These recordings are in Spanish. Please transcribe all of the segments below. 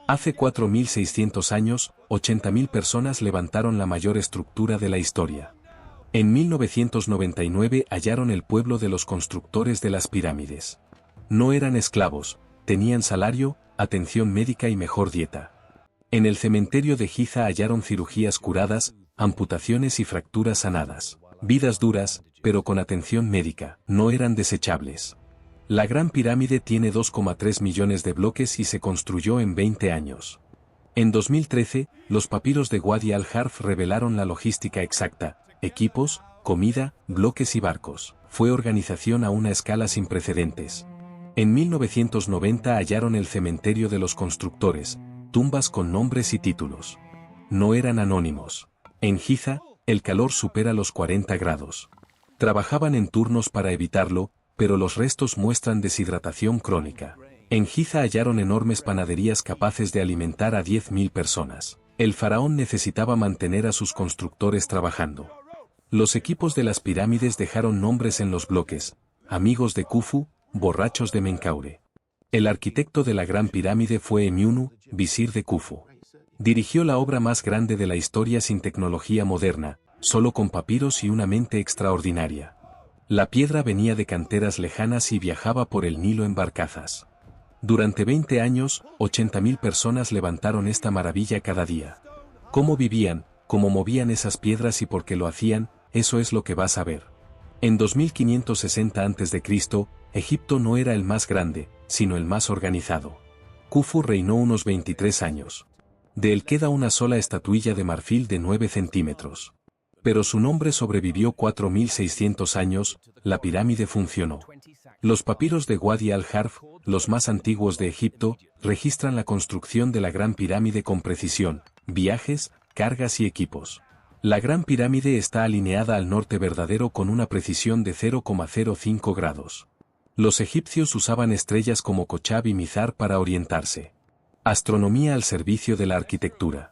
Hace 4.600 años, 80.000 personas levantaron la mayor estructura de la historia. En 1999 hallaron el pueblo de los constructores de las pirámides. No eran esclavos, tenían salario, atención médica y mejor dieta. En el cementerio de Giza hallaron cirugías curadas, amputaciones y fracturas sanadas. Vidas duras, pero con atención médica, no eran desechables. La Gran Pirámide tiene 2,3 millones de bloques y se construyó en 20 años. En 2013, los papiros de Wadi al-Harf revelaron la logística exacta: equipos, comida, bloques y barcos. Fue organización a una escala sin precedentes. En 1990 hallaron el cementerio de los constructores, tumbas con nombres y títulos. No eran anónimos. En Giza, el calor supera los 40 grados. Trabajaban en turnos para evitarlo, pero los restos muestran deshidratación crónica. En Giza hallaron enormes panaderías capaces de alimentar a 10.000 personas. El faraón necesitaba mantener a sus constructores trabajando. Los equipos de las pirámides dejaron nombres en los bloques: amigos de Khufu, borrachos de Menkaure. El arquitecto de la Gran Pirámide fue Emiunu, visir de Khufu. Dirigió la obra más grande de la historia sin tecnología moderna, solo con papiros y una mente extraordinaria. La piedra venía de canteras lejanas y viajaba por el Nilo en barcazas. Durante 20 años, 80.000 personas levantaron esta maravilla cada día. ¿Cómo vivían, cómo movían esas piedras y por qué lo hacían? Eso es lo que vas a ver. En 2560 a.C., Egipto no era el más grande, sino el más organizado. Khufu reinó unos 23 años. De él queda una sola estatuilla de marfil de 9 centímetros. Pero su nombre sobrevivió 4.600 años, la pirámide funcionó. Los papiros de Wadi al-Harf, los más antiguos de Egipto, registran la construcción de la Gran Pirámide con precisión, viajes, cargas y equipos. La Gran Pirámide está alineada al norte verdadero con una precisión de 0,05 grados. Los egipcios usaban estrellas como Kochab y Mizar para orientarse. Astronomía al servicio de la arquitectura.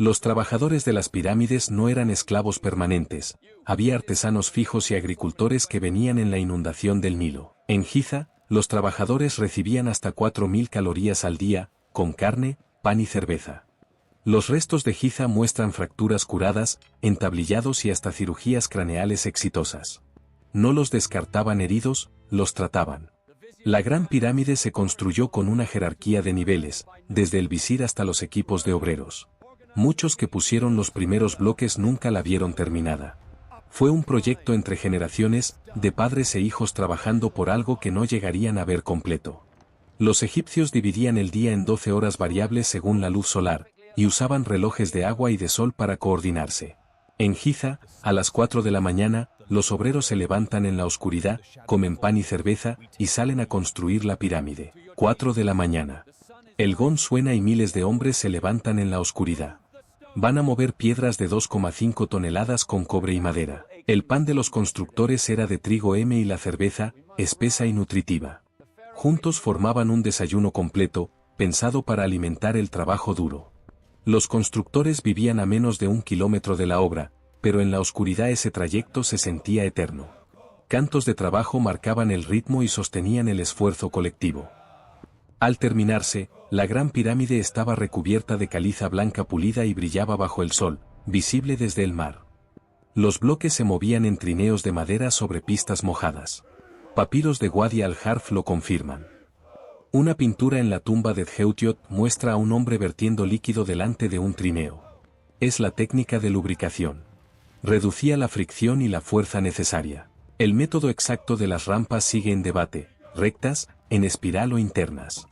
Los trabajadores de las pirámides no eran esclavos permanentes, había artesanos fijos y agricultores que venían en la inundación del Nilo. En Giza, los trabajadores recibían hasta 4.000 calorías al día, con carne, pan y cerveza. Los restos de Giza muestran fracturas curadas, entablillados y hasta cirugías craneales exitosas. No los descartaban heridos, los trataban. La Gran Pirámide se construyó con una jerarquía de niveles, desde el visir hasta los equipos de obreros. Muchos que pusieron los primeros bloques nunca la vieron terminada. Fue un proyecto entre generaciones, de padres e hijos trabajando por algo que no llegarían a ver completo. Los egipcios dividían el día en 12 horas variables según la luz solar, y usaban relojes de agua y de sol para coordinarse. En Giza, a las 4 de la mañana, los obreros se levantan en la oscuridad, comen pan y cerveza, y salen a construir la pirámide. 4 de la mañana. El gong suena y miles de hombres se levantan en la oscuridad. Van a mover piedras de 2,5 toneladas con cobre y madera. El pan de los constructores era de trigo M y la cerveza, espesa y nutritiva. Juntos formaban un desayuno completo, pensado para alimentar el trabajo duro. Los constructores vivían a menos de 1 kilómetro de la obra, pero en la oscuridad ese trayecto se sentía eterno. Cantos de trabajo marcaban el ritmo y sostenían el esfuerzo colectivo. Al terminarse, la Gran Pirámide estaba recubierta de caliza blanca pulida y brillaba bajo el sol, visible desde el mar. Los bloques se movían en trineos de madera sobre pistas mojadas. Papiros de Wadi al-Harf lo confirman. Una pintura en la tumba de Djeutiot muestra a un hombre vertiendo líquido delante de un trineo. Es la técnica de lubricación. Reducía la fricción y la fuerza necesaria. El método exacto de las rampas sigue en debate, rectas, en espiral o internas.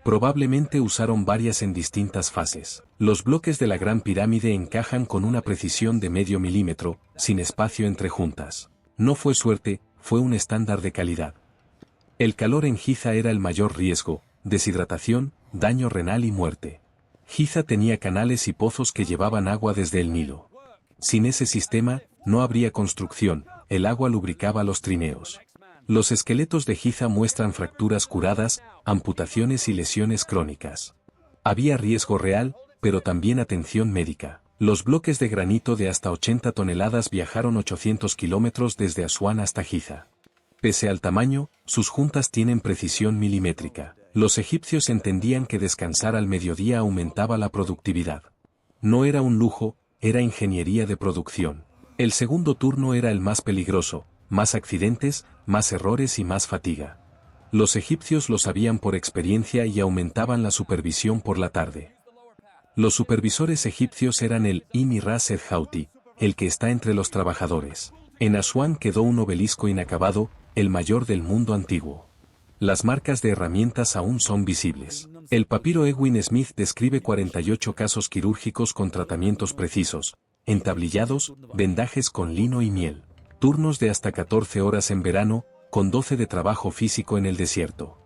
Probablemente usaron varias en distintas fases. Los bloques de la Gran Pirámide encajan con una precisión de medio milímetro, sin espacio entre juntas. No fue suerte, fue un estándar de calidad. El calor en Giza era el mayor riesgo: deshidratación, daño renal y muerte. Giza tenía canales y pozos que llevaban agua desde el Nilo. Sin ese sistema, no habría construcción, el agua lubricaba los trineos. Los esqueletos de Giza muestran fracturas curadas, amputaciones y lesiones crónicas. Había riesgo real, pero también atención médica. Los bloques de granito de hasta 80 toneladas viajaron 800 kilómetros desde Asuán hasta Giza. Pese al tamaño, sus juntas tienen precisión milimétrica. Los egipcios entendían que descansar al mediodía aumentaba la productividad. No era un lujo, era ingeniería de producción. El segundo turno era el más peligroso, más accidentes, más errores y más fatiga. Los egipcios lo sabían por experiencia y aumentaban la supervisión por la tarde. Los supervisores egipcios eran el Imi Ras Ed Houti, el que está entre los trabajadores. En Asuán quedó un obelisco inacabado, el mayor del mundo antiguo. Las marcas de herramientas aún son visibles. El papiro Edwin Smith describe 48 casos quirúrgicos con tratamientos precisos, entablillados, vendajes con lino y miel, turnos de hasta 14 horas en verano, con 12 de trabajo físico en el desierto.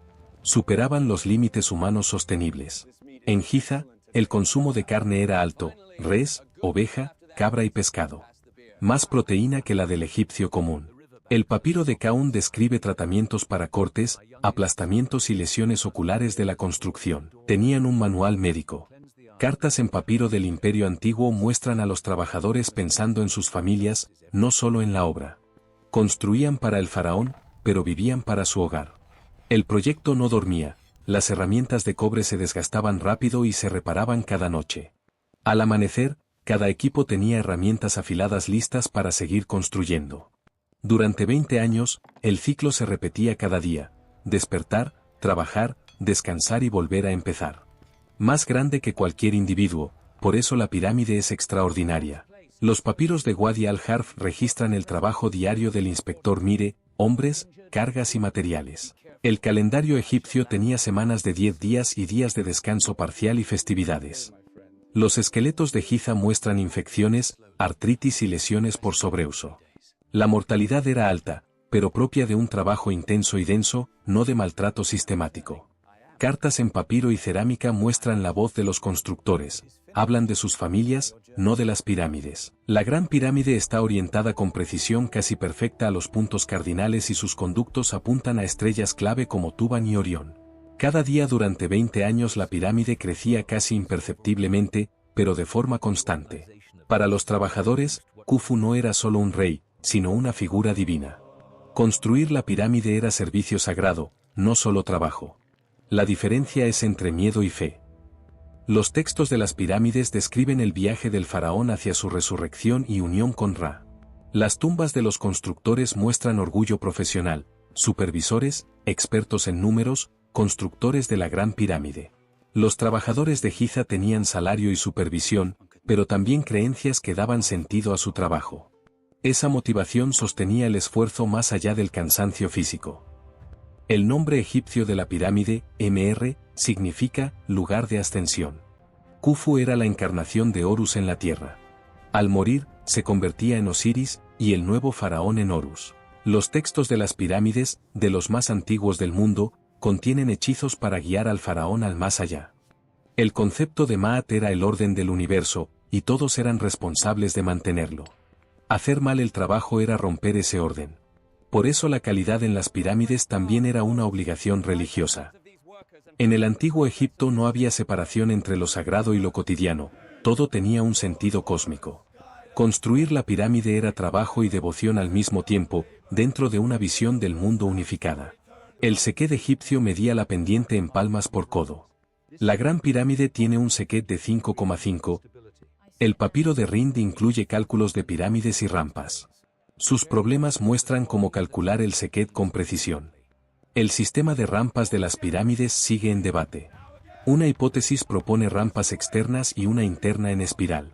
Superaban los límites humanos sostenibles. En Giza, el consumo de carne era alto, res, oveja, cabra y pescado. Más proteína que la del egipcio común. El papiro de Kaun describe tratamientos para cortes, aplastamientos y lesiones oculares de la construcción. Tenían un manual médico. Cartas en papiro del Imperio Antiguo muestran a los trabajadores pensando en sus familias, no solo en la obra. Construían para el faraón, pero vivían para su hogar. El proyecto no dormía, las herramientas de cobre se desgastaban rápido y se reparaban cada noche. Al amanecer, cada equipo tenía herramientas afiladas listas para seguir construyendo. Durante 20 años, el ciclo se repetía cada día: despertar, trabajar, descansar y volver a empezar. Más grande que cualquier individuo, por eso la pirámide es extraordinaria. Los papiros de Wadi al-Harf registran el trabajo diario del inspector Mire, hombres, cargas y materiales. El calendario egipcio tenía semanas de 10 días y días de descanso parcial y festividades. Los esqueletos de Giza muestran infecciones, artritis y lesiones por sobreuso. La mortalidad era alta, pero propia de un trabajo intenso y denso, no de maltrato sistemático. Cartas en papiro y cerámica muestran la voz de los constructores, hablan de sus familias, no de las pirámides. La Gran Pirámide está orientada con precisión casi perfecta a los puntos cardinales y sus conductos apuntan a estrellas clave como Tuban y Orión. Cada día durante 20 años la pirámide crecía casi imperceptiblemente, pero de forma constante. Para los trabajadores, Khufu no era solo un rey, sino una figura divina. Construir la pirámide era servicio sagrado, no solo trabajo. La diferencia es entre miedo y fe. Los textos de las pirámides describen el viaje del faraón hacia su resurrección y unión con Ra. Las tumbas de los constructores muestran orgullo profesional, supervisores, expertos en números, constructores de la Gran Pirámide. Los trabajadores de Giza tenían salario y supervisión, pero también creencias que daban sentido a su trabajo. Esa motivación sostenía el esfuerzo más allá del cansancio físico. El nombre egipcio de la pirámide, Mr, significa lugar de ascensión. Khufu era la encarnación de Horus en la tierra. Al morir, se convertía en Osiris, y el nuevo faraón en Horus. Los textos de las pirámides, de los más antiguos del mundo, contienen hechizos para guiar al faraón al más allá. El concepto de Maat era el orden del universo, y todos eran responsables de mantenerlo. Hacer mal el trabajo era romper ese orden. Por eso la calidad en las pirámides también era una obligación religiosa. En el antiguo Egipto no había separación entre lo sagrado y lo cotidiano, todo tenía un sentido cósmico. Construir la pirámide era trabajo y devoción al mismo tiempo, dentro de una visión del mundo unificada. El sequet egipcio medía la pendiente en palmas por codo. La Gran Pirámide tiene un sequet de 5,5. El papiro de Rind incluye cálculos de pirámides y rampas. Sus problemas muestran cómo calcular el sequet con precisión. El sistema de rampas de las pirámides sigue en debate. Una hipótesis propone rampas externas y una interna en espiral.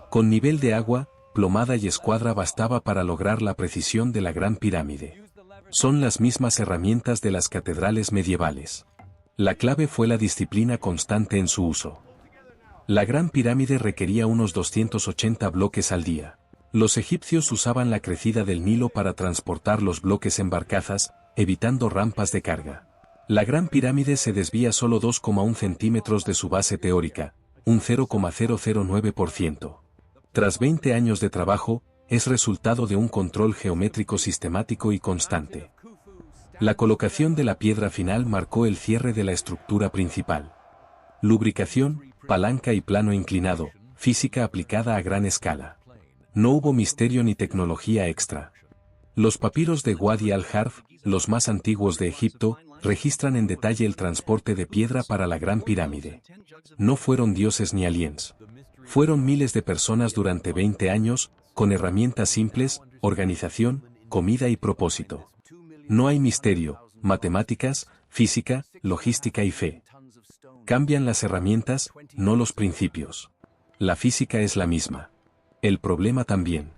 Con nivel de agua, plomada y escuadra bastaba para lograr la precisión de la Gran Pirámide. Son las mismas herramientas de las catedrales medievales. La clave fue la disciplina constante en su uso. La Gran Pirámide requería unos 280 bloques al día. Los egipcios usaban la crecida del Nilo para transportar los bloques en barcazas, evitando rampas de carga. La Gran Pirámide se desvía solo 2,1 centímetros de su base teórica, un 0,009%. Tras 20 años de trabajo, es resultado de un control geométrico sistemático y constante. La colocación de la piedra final marcó el cierre de la estructura principal. Lubricación, palanca y plano inclinado, física aplicada a gran escala. No hubo misterio ni tecnología extra. Los papiros de Wadi al-Harf, los más antiguos de Egipto, registran en detalle el transporte de piedra para la Gran Pirámide. No fueron dioses ni aliens. Fueron miles de personas durante 20 años, con herramientas simples, organización, comida y propósito. No hay misterio, matemáticas, física, logística y fe. Cambian las herramientas, no los principios. La física es la misma. El problema también.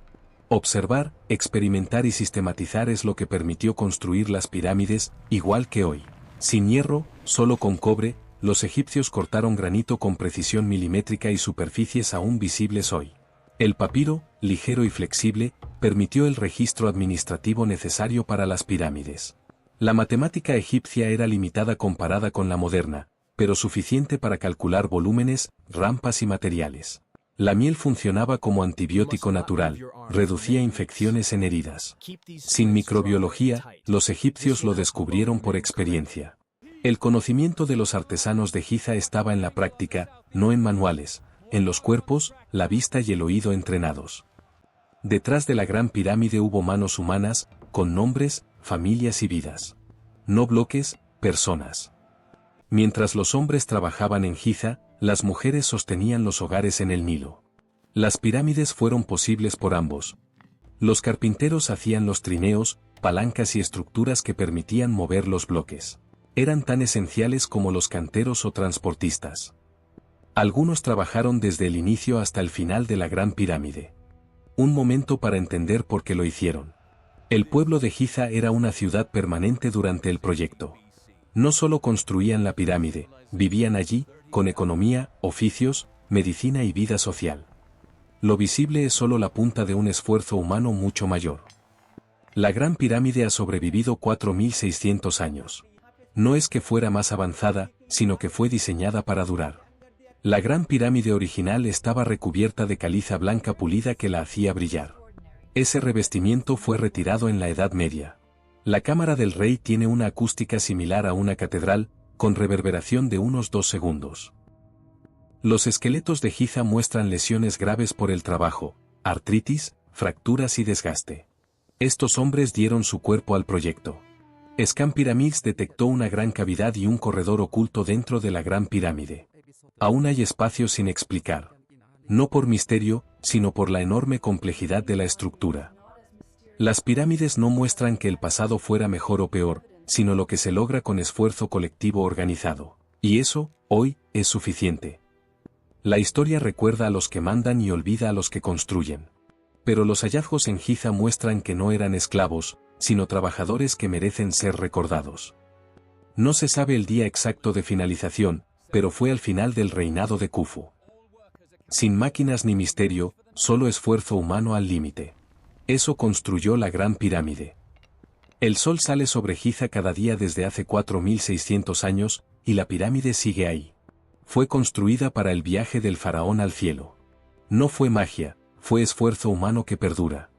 Observar, experimentar y sistematizar es lo que permitió construir las pirámides, igual que hoy. Sin hierro, solo con cobre, los egipcios cortaron granito con precisión milimétrica y superficies aún visibles hoy. El papiro, ligero y flexible, permitió el registro administrativo necesario para las pirámides. La matemática egipcia era limitada comparada con la moderna, pero suficiente para calcular volúmenes, rampas y materiales. La miel funcionaba como antibiótico natural, reducía infecciones en heridas. Sin microbiología, los egipcios lo descubrieron por experiencia. El conocimiento de los artesanos de Giza estaba en la práctica, no en manuales, en los cuerpos, la vista y el oído entrenados. Detrás de la Gran Pirámide hubo manos humanas, con nombres, familias y vidas. No bloques, personas. Mientras los hombres trabajaban en Giza, las mujeres sostenían los hogares en el Nilo. Las pirámides fueron posibles por ambos. Los carpinteros hacían los trineos, palancas y estructuras que permitían mover los bloques. Eran tan esenciales como los canteros o transportistas. Algunos trabajaron desde el inicio hasta el final de la Gran Pirámide. Un momento para entender por qué lo hicieron. El pueblo de Giza era una ciudad permanente durante el proyecto. No solo construían la pirámide, vivían allí, con economía, oficios, medicina y vida social. Lo visible es solo la punta de un esfuerzo humano mucho mayor. La Gran Pirámide ha sobrevivido 4.600 años. No es que fuera más avanzada, sino que fue diseñada para durar. La Gran Pirámide original estaba recubierta de caliza blanca pulida que la hacía brillar. Ese revestimiento fue retirado en la Edad Media. La cámara del rey tiene una acústica similar a una catedral, con reverberación de unos 2 segundos. Los esqueletos de Giza muestran lesiones graves por el trabajo, artritis, fracturas y desgaste. Estos hombres dieron su cuerpo al proyecto. Scan Pyramids detectó una gran cavidad y un corredor oculto dentro de la Gran Pirámide. Aún hay espacios sin explicar. No por misterio, sino por la enorme complejidad de la estructura. Las pirámides no muestran que el pasado fuera mejor o peor, sino lo que se logra con esfuerzo colectivo organizado. Y eso, hoy, es suficiente. La historia recuerda a los que mandan y olvida a los que construyen. Pero los hallazgos en Giza muestran que no eran esclavos, sino trabajadores que merecen ser recordados. No se sabe el día exacto de finalización, pero fue al final del reinado de Khufu. Sin máquinas ni misterio, solo esfuerzo humano al límite. Eso construyó la Gran Pirámide. El sol sale sobre Giza cada día desde hace 4.600 años, y la pirámide sigue ahí. Fue construida para el viaje del faraón al cielo. No fue magia, fue esfuerzo humano que perdura.